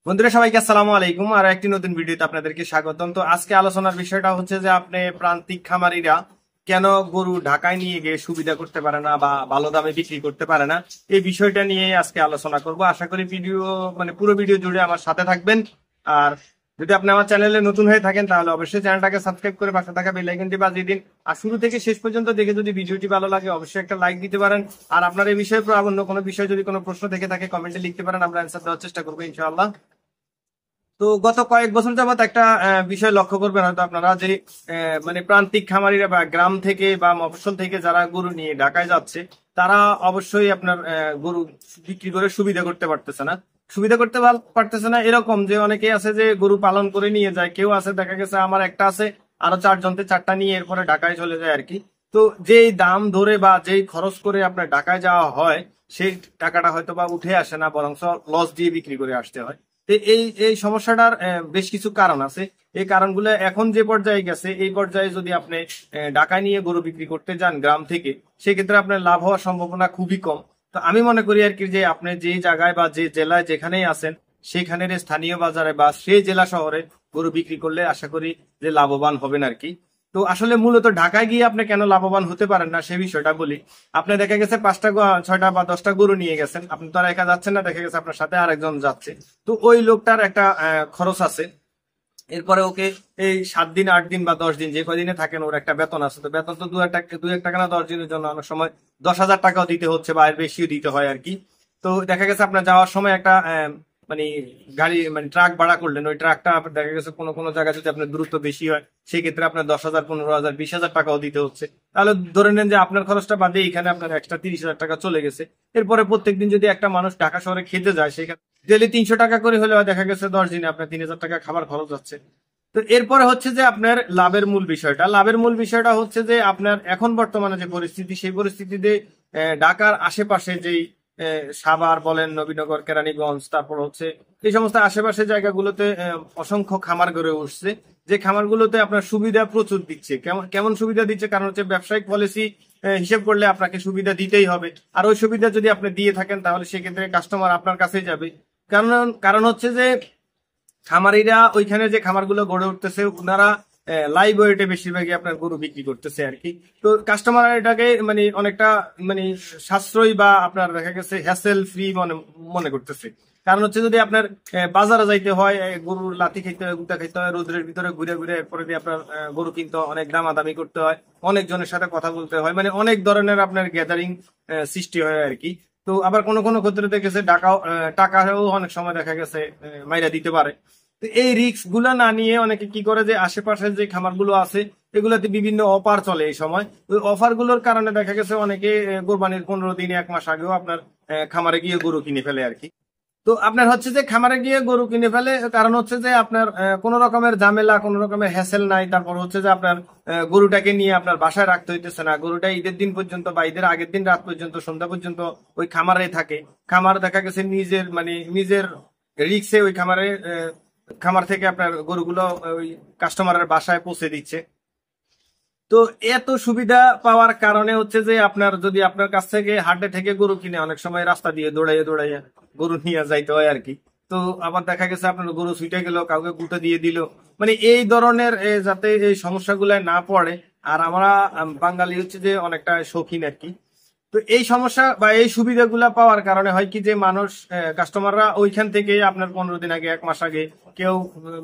বন্ধুরা সবাইকে আসসালামু আলাইকুম। আর একটি নতুন ভিডিওতে আপনাদেরকে স্বাগতম। তো আজকে আলোচনার বিষয়টা হচ্ছে যে আপনি প্রান্তিক খামারিরা কেন গরু ঢাকায় নিয়ে গিয়ে সুবিধা করতে পারে না বা ভালো দামে বিক্রি করতে পারে না, এই বিষয়টা নিয়ে আজকে আলোচনা করব। আশা করি পুরো ভিডিও জুড়ে আমার সাথে থাকবেন। আর যদি আপনি আমার চ্যানেলে নতুন হয়ে থাকেন তাহলে অবশ্যই চ্যানেলটাকে সাবস্ক্রাইব করে পাশে থাকা বেল আইকনটি বাজিয়ে দিন। আর শুরু থেকে শেষ পর্যন্ত দেখে যদি ভিডিওটি ভালো লাগে অবশ্যই একটা লাইক দিতে পারেন। আর আপনার এই বিষয়ে অন্য কোনো বিষয় যদি কোনো প্রশ্ন থেকে থাকে কমেন্টে লিখতে পারেন, আমরা অ্যান্সার দেওয়ার চেষ্টা করবো ইনশাআল্লাহ। তো গত কয়েক বছর যাবত একটা বিষয় লক্ষ্য করবেন হয়তো আপনারা যে প্রান্তিক খামারিরা বা গ্রাম থেকে বা মফস্বল থেকে যারা গরু নিয়ে ঢাকায় যাচ্ছে, তারা অবশ্যই আপনার গরু বিক্রি করে সুবিধা করতে পারতেছে না। সুবিধা করতে পারতেছে না এরকম যে অনেকে আছে যে গরু পালন করে নিয়ে যায়, কেউ আছে দেখা গেছে আমার একটা আছে আরো চারজনতে চারটা নিয়ে এরপরে ঢাকায় চলে যায় আর কি। তো যেই দাম ধরে বা যেই খরচ করে আপনার ঢাকায় যাওয়া হয় সেই টাকাটা হয়তো বা উঠে আসে না, বরং লস দিয়ে বিক্রি করে আসতে হয়। তো এই এই সমস্যাটার বেশ কিছু কারণ আছে। এই কারণগুলো এখন যে পর্যায়ে গেছে, এই পর্যায়ে যদি আপনি ঢাকায় নিয়ে গরু বিক্রি করতে যান গ্রাম থেকে, সেক্ষেত্রে আপনার লাভ হওয়ার সম্ভাবনা খুবই কম। তো আমি মনে করি আর কি যে আপনি যে জায়গায় বা যে জেলায় যেখানেই আছেন সেখানের স্থানীয় বাজারে বা সেই জেলা শহরে গরু বিক্রি করলে আশা করি যে লাভবান হবেন আর কি। তো আসলে মূলত ঢাকায় গিয়ে আপনি কেন লাভবান হতে পারেন না সে বিষয়টা বলি। আপনি দেখা গেছে 5টা 6টা বা 10টা গরু নিয়ে গেছেন, আপনি তো আর একা যাচ্ছেন না, দেখা গেছে আপনার সাথে আরেকজন যাচ্ছে। তো ওই লোকটার একটা খরচ আছে। এরপরে ওকে এই 7 দিন 8 দিন বা 10 দিন যে কদিনে থাকেন ওর একটা বেতন আছে। তো বেতন তো দু এক টাকা না, 10 দিনের জন্য অনেক সময় 10,000 টাকাও দিতে হচ্ছে বা এর বেশিও দিতে হয় আর কি। তো দেখা গেছে আপনার যাওয়ার সময় একটা মানে গাড়ি ট্রাক ভাড়া করলেন, ওই ট্রাকটা দেখা গেছে কোনো কোনো জায়গায় যদি আপনার দূরত্ব বেশি হয় সেক্ষেত্রে আপনার 10,000 15,000 20,000 টাকাও দিতে হচ্ছে। তাহলে ধরে নেন যে আপনার খরচটা বাদে এখানে আপনার এক্সট্রা 30,000 টাকা চলে গেছে। এরপরে প্রত্যেকদিন যদি একটা মানুষ ঢাকা শহরে খেতে যায় সেখানে ডেলি 300 টাকা করে হলে দেখা গেছে 10 দিনে আপনার 3,000 টাকা খাবার খরচ হচ্ছে। তো এরপরে হচ্ছে যে আপনার লাভের মূল বিষয়টা হচ্ছে যে আপনার এখন বর্তমানে যে পরিস্থিতি, সেই পরিস্থিতিতে ঢাকার আশেপাশে যেই সাভার বলেন, নবীনগর, কেরানীগঞ্জ, তারপর হচ্ছে এই সমস্ত আশেপাশে জায়গাগুলোতে অসংখ্য খামার গড়ে উঠছে। যে খামারগুলোতে আপনার সুবিধা প্রচুর দিচ্ছে। কেমন কেমন সুবিধা দিচ্ছে? কারণ হচ্ছে ব্যবসায়িক পলিসি হিসেব করলে আপনাকে সুবিধা দিতেই হবে। আর ওই সুবিধা যদি আপনি দিয়ে থাকেন তাহলে সেক্ষেত্রে কাস্টমার আপনার কাছেই যাবে। কারণ কারণ হচ্ছে যে খামারিরা ওইখানে যে খামারগুলো গড়ে উঠতেছে ওনারা লাইভ ওয়েটে বেশিরভাগই আপনার গরু বিক্রি করতেছে আর কি। তো কাস্টমার এটাকে অনেকটা মানে সাশ্রয়ী বা আপনার দেখা গেছে হ্যাসেল ফ্রি মনে মনে করতেছে। কারণ হচ্ছে যদি আপনার বাজারে যাইতে হয়, গরুর লাথি খাইতে হয়, গুতা খাইতে হয়, রোদ্রের ভিতরে ঘুরে ঘুরে এরপরে দিয়ে আপনার গরু কিনতে হয়, অনেক দামাদামি করতে হয়, অনেকজনের সাথে কথা বলতে হয়, অনেক ধরনের আপনার গ্যাদারিং সৃষ্টি হয় আর কি। তো আবার কোনো কোনো ক্ষেত্রে দেখেছে টাকাও অনেক সময় দেখা গেছে মাইরা দিতে পারে। তো এই রিস্ক গুলা না নিয়ে অনেকে কি করে যে আশেপাশের যে খামারগুলো আছে এগুলাতে বিভিন্ন অফার চলে এই সময়। ওই অফার গুলোর কারণে দেখা গেছে অনেকে কোরবানির 15 দিন 1 মাস আগেও আপনার খামারে গিয়ে গরু কিনে ফেলে আর কি। তো আপনার হচ্ছে যে খামারে গিয়ে গরু কিনে ফেলে, কারণ হচ্ছে যে আপনার কোনো রকমের ঝামেলা, কোনো রকমের হ্যাসেল নাই। তারপর হচ্ছে যে আপনার গরুটাকে নিয়ে আপনার বাসায় রাখতে হইতেছে না। গরুটা ঈদের দিন পর্যন্ত বা ঈদের আগের দিন রাত পর্যন্ত সন্ধ্যা পর্যন্ত ওই খামারে থাকে। খামার দেখা গেছে নিজের রিক্সে ওই খামার থেকে আপনার গরুগুলো ওই কাস্টমারের বাসায় পৌঁছে দিচ্ছে। তো এত সুবিধা পাওয়ার কারণে হচ্ছে যে আপনার যদি আপনার কাছ থেকে হাটে থেকে গরু কিনে অনেক সময় রাস্তা দিয়ে দৌড়াইয়া দৌড়াইয়া গরু নিয়ে যাইতে হয় আর কি। তো আবার দেখা গেছে আপনার গরু ছুটে গেল, কাউকে গুঁতো দিয়ে দিল, এই ধরনের যাতে এই সমস্যাগুলো না পড়ে। আর আমরা বাঙালি হচ্ছে যে অনেকটা শৌখিন আর কি। তো এই সমস্যা বা এই সুবিধাগুলা পাওয়ার কারণে হয় কি যে মানুষ কাস্টমাররা ওইখান থেকে আপনার 15 দিন আগে 1 মাস আগে কেউ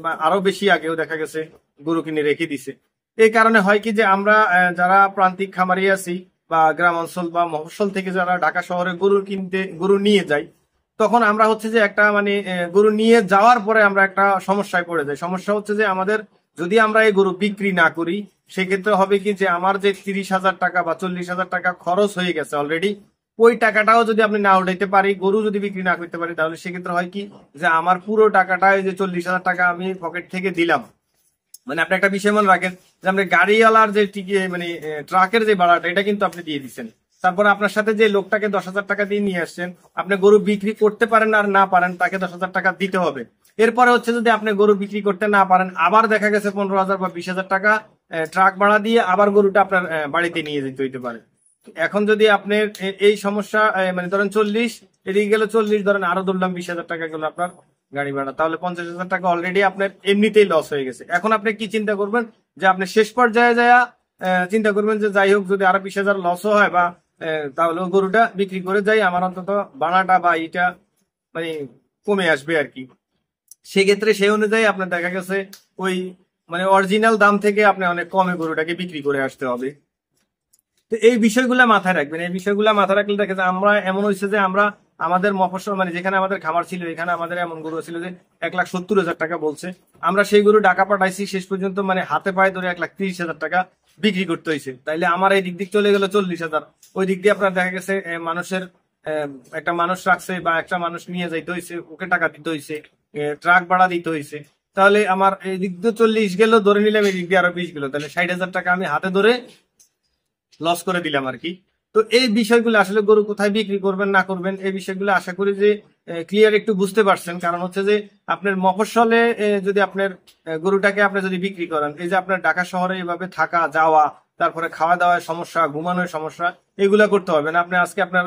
বা আরো বেশি আগেও দেখা গেছে গরু কিনে রেখে দিছে। এই কারণে হয় কি যে আমরা যারা প্রান্তিক খামারি আছি বা গ্রাম অঞ্চল বা মফস্বল থেকে যারা ঢাকা শহরে গরু নিয়ে যাই, তখন আমরা হচ্ছে যে একটা গরু নিয়ে যাওয়ার পরে আমরা একটা সমস্যায় পড়ে যাই। সমস্যা হচ্ছে যে আমাদের যদি আমরা এই গরু বিক্রি না করি সেক্ষেত্রে হবে কি যে আমার যে 30,000 টাকা বা 40,000 টাকা খরচ হয়ে গেছে অলরেডি, ওই টাকাটাও যদি আপনি না উঠাইতে পারি, গরু যদি বিক্রি না করতে পারি, তাহলে সেক্ষেত্রে হয় কি যে আমার পুরো টাকাটা এই যে 40,000 টাকা আমি পকেট থেকে দিলাম। আপনি একটা বিষয় মনে রাখেন যে আপনি গাড়িওয়ালার যে ট্রাকের যে ভাড়াটা এটা কিন্তু আপনি দিয়ে দিচ্ছেন। তারপরে আপনার সাথে যে লোকটাকে 10,000 টাকা দিয়ে নিয়ে আসছেন, আপনি গরু বিক্রি করতে পারেন আর না পারেন তাকে 10,000 টাকা দিতে হবে। এরপরে হচ্ছে যদি আপনি গরু বিক্রি করতে না পারেন, আবার দেখা গেছে 15,000 বা 20,000 টাকা ট্রাক ভাড়া দিয়ে আবার গরুটা আপনার বাড়িতে নিয়ে যেতে হইতে পারে। এখন যদি আপনি এই সমস্যা ধরেন 40, এদিকে গেল 40, ধরেন আরো ধরলাম 20,000 টাকা গেল আপনার গাড়ি ভাড়া, তাহলে 50,000 টাকা অলরেডি আপনার এমনিতেই লস হয়ে গেছে। এখন আপনি কি চিন্তা করবেন যে আপনি শেষ পর্যায়ে যায় চিন্তা করবেন যে যাই হোক যদি আরো 20,000 লসও হয় বা তাহলে গরুটা বিক্রি করে যাই, আমার অন্তত ভাড়াটা বা এটা মানে কমে আসবে আর কি। সেক্ষেত্রে সেই অনুযায়ী আপনার দেখা গেছে ওই মানে অরিজিনাল দাম থেকে আপনি অনেক কমে গরুটাকে বিক্রি করে আসতে হবে। তো এই বিষয়গুলো মাথায় রাখবেন। এই বিষয়গুলো মাথায় রাখলে দেখা যায় আমরা এমন হয়েছে যে আমরা আমাদের মফস্বল মানে যেখানে আমাদের খামার ছিল এখানে আমাদের এমন গরু ছিল যে 1,70,000 টাকা বলছে, আমরা সেই গরু ঢাকা পাঠাইছি, শেষ পর্যন্ত মানে হাতে পায়ে ধরে 1,30,000 টাকা বিক্রি করতে হয়েছে। তাইলে আমার এই দিক দিক চলে গেল 40,000। ওই দিক দিয়ে আপনার দেখা গেছে মানুষের একটা মানুষ রাখছে বা একটা মানুষ নিয়ে যাইতে হয়েছে, ওকে টাকা দিতে হয়েছে, ট্রাক ভাড়া দিতে হয়েছে। তাহলে আমার এই দিক দিয়ে 40 গেল, ধরে নিলাম এই দিক দিয়ে আরো 20 গেল, তাহলে 60,000 টাকা আমি হাতে ধরে লস করে দিলাম আর কি। তো এই বিষয়গুলো আসলে গরু কোথায় বিক্রি করবেন না করবেন এই বিষয়গুলো আশা করি যে ক্লিয়ার একটু বুঝতে পারছেন। কারণ হচ্ছে যে আপনার মফস্বলে যদি আপনার গরুটাকে আপনি যদি বিক্রি করেন, এই যে আপনার ঢাকা শহরে এভাবে থাকা যাওয়া, তারপরে খাওয়া দাওয়ার সমস্যা, ঘুমানোর সমস্যা, এগুলা করতে হবে না। আপনি আজকে আপনার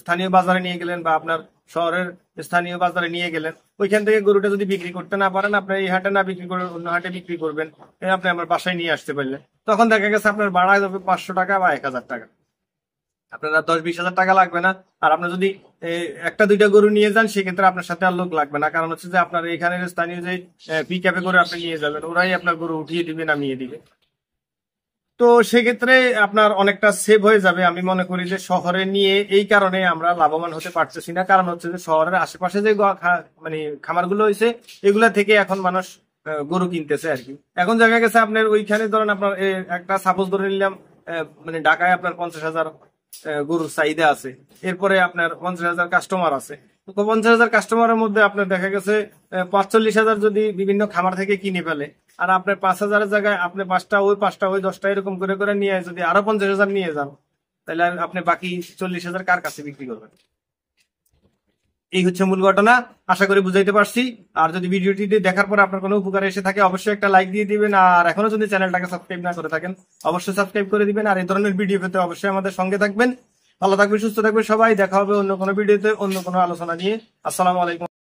স্থানীয় বাজারে নিয়ে গেলেন বা আপনার শহরের স্থানীয় বাজারে নিয়ে গেলেন, ওইখান থেকে গরুটা যদি বিক্রি করতে না পারেন, আপনি এই হাটে না বিক্রি করে অন্য হাটে বিক্রি করবেন, আপনি আমার বাসায় নিয়ে আসতে পারলেন, তখন দেখা গেছে আপনার ভাড়া যাবে 500 টাকা বা 1,000 টাকা, আপনার আর 10-20,000 টাকা লাগবে না। আর আপনি যদি একটা দুইটা গরু নিয়ে যান সেক্ষেত্রে আপনার সাথে আর লোক লাগবে না। কারণ হচ্ছে যে আপনার এখানে স্থানীয় যে পিক আপে করে আপনি নিয়ে যাবেন, ওরাই আপনার গরু উঠিয়ে দিবে নামিয়ে দিবে। তো সেক্ষেত্রে আপনার অনেকটা সেভ হয়ে যাবে। আমি মনে করি যে শহরে নিয়ে এই কারণে আমরা লাভবান হতে পারতেছি না, কারণ হচ্ছে যে শহরের আশেপাশে যে মানে খামারগুলো হয়েছে এগুলা থেকে এখন মানুষ গরু কিনতেছে আর কি। এখন দেখা গেছে আপনার ওইখানে ধরেন আপনার একটা সাপোজ ধরে নিলাম মানে ঢাকায় আপনার 50,000 গরুর চাহিদা আছে, এরপরে আপনার 50,000 কাস্টমার আছে। তো 50,000 কাস্টমারের মধ্যে আপনার দেখা গেছে 45,000 যদি বিভিন্ন খামার থেকে কিনে ফেলে, আর আপনার 5,000 জায়গায় আপনি 5টা ওই 10টা এরকম করে করে নিয়ে যদি আরো 50,000 নিয়ে যান, তাহলে আপনি বাকি 40,000 কার কাছে বিক্রি করবেন? এই হচ্ছে মূল ঘটনা। আশা করি বুঝাইতে পারছি। আর যদি ভিডিওটি দেখার পর আপনার কোনো উপকার এসে থাকে অবশ্যই একটা লাইক দিয়ে দিবেন। আর এখনো যদি চ্যানেলটাকে সাবস্ক্রাইব না করে থাকেন অবশ্যই সাবস্ক্রাইব করে দিবেন। আর এই ধরনের ভিডিও পেতে অবশ্যই আমাদের সঙ্গে থাকবেন। ভালো থাকবেন, সুস্থ থাকবেন সবাই। দেখা হবে অন্য কোনো ভিডিওতে অন্য কোনো আলোচনা নিয়ে। আসসালামু আলাইকুম।